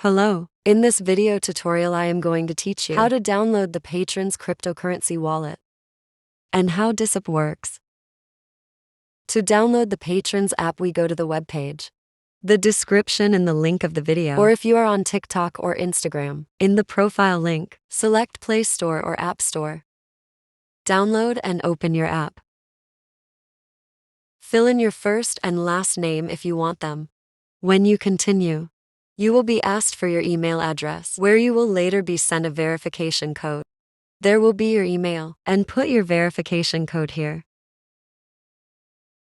Hello. In this video tutorial I am going to teach you how to download the Patrons cryptocurrency wallet and how DISP works. To download the Patrons app we go to the web page, the description in the link of the video, or if you are on TikTok or Instagram, in the profile link, select Play Store or App Store. Download and open your app. Fill in your first and last name if you want them. When you continue, you will be asked for your email address, where you will later be sent a verification code. There will be your email, and put your verification code here.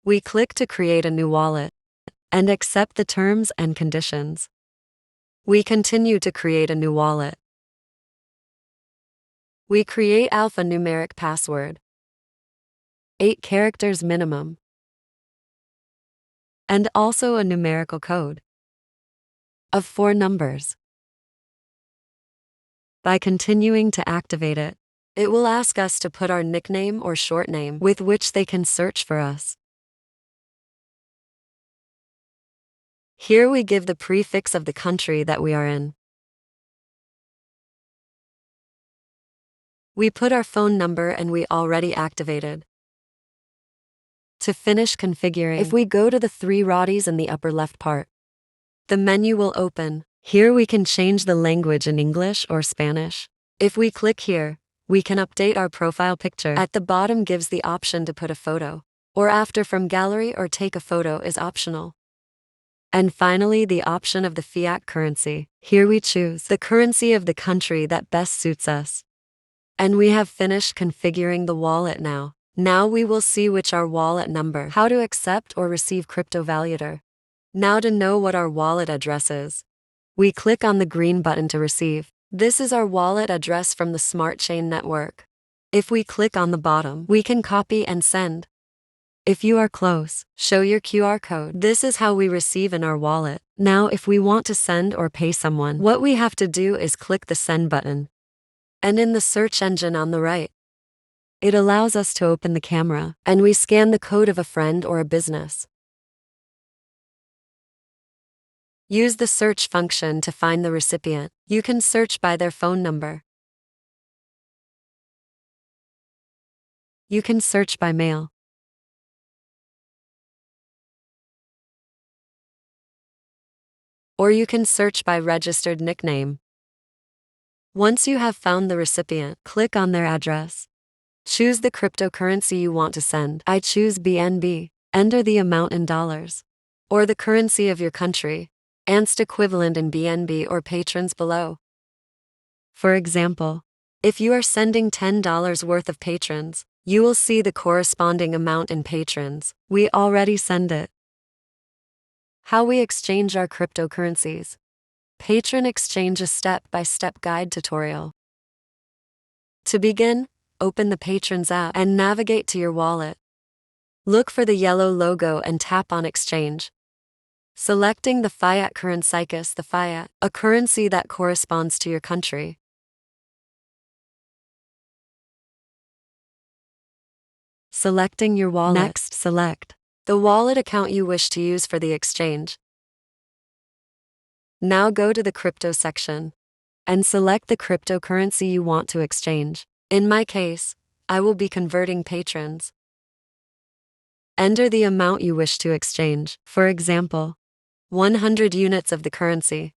We click to create a new wallet and accept the terms and conditions. We continue to create a new wallet. We create alphanumeric password, 8 characters minimum, and also a numerical code of 4 numbers. By continuing to activate it, it will ask us to put our nickname or short name with which they can search for us. Here we give the prefix of the country that we are in. We put our phone number and we already activated. To finish configuring, if we go to the 3 rotis in the upper left part, the menu will open. Here we can change the language in English or Spanish. If we click here, we can update our profile picture. At the bottom gives the option to put a photo, or after from gallery or take a photo is optional. And finally the option of the fiat currency. Here we choose the currency of the country that best suits us. And we have finished configuring the wallet now. Now we will see which our wallet number, how to accept or receive crypto valuator. Now to know what our wallet address is, we click on the green button to receive. This is our wallet address from the Smart Chain network. If we click on the bottom, we can copy and send. If you are close, show your QR code. This is how we receive in our wallet. Now if we want to send or pay someone, what we have to do is click the send button. And in the search engine on the right, it allows us to open the camera, and we scan the code of a friend or a business. Use the search function to find the recipient. You can search by their phone number. You can search by mail. Or you can search by registered nickname. Once you have found the recipient, click on their address. Choose the cryptocurrency you want to send. I choose BNB. Enter the amount in dollars, or the currency of your country, and equivalent in BNB or patrons below. For example, if you are sending $10 worth of patrons, you will see the corresponding amount in patrons. We already send it. How we exchange our cryptocurrencies. Patron exchange, a step-by-step guide tutorial. To begin, open the Patrons app and navigate to your wallet. Look for the yellow logo and tap on Exchange. Selecting the fiat currency, the fiat, a currency that corresponds to your country. Selecting your wallet. Next, select the wallet account you wish to use for the exchange. Now go to the crypto section and select the cryptocurrency you want to exchange. In my case, I will be converting patrons. Enter the amount you wish to exchange. For example, 100 units of the currency.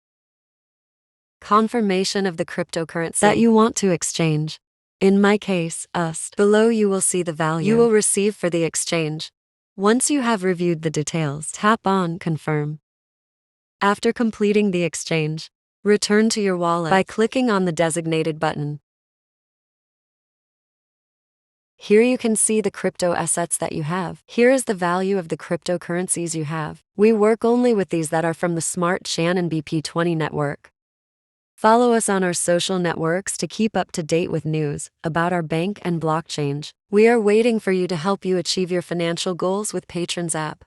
Confirmation of the cryptocurrency that you want to exchange. In my case, USD. Below you will see the value you will receive for the exchange. Once you have reviewed the details, tap on Confirm. After completing the exchange, return to your wallet by clicking on the designated button. Here you can see the crypto assets that you have. Here is the value of the cryptocurrencies you have. We work only with these that are from the Smart Chain and BP20 network. Follow us on our social networks to keep up to date with news about our bank and blockchain. We are waiting for you to help you achieve your financial goals with Patrons app.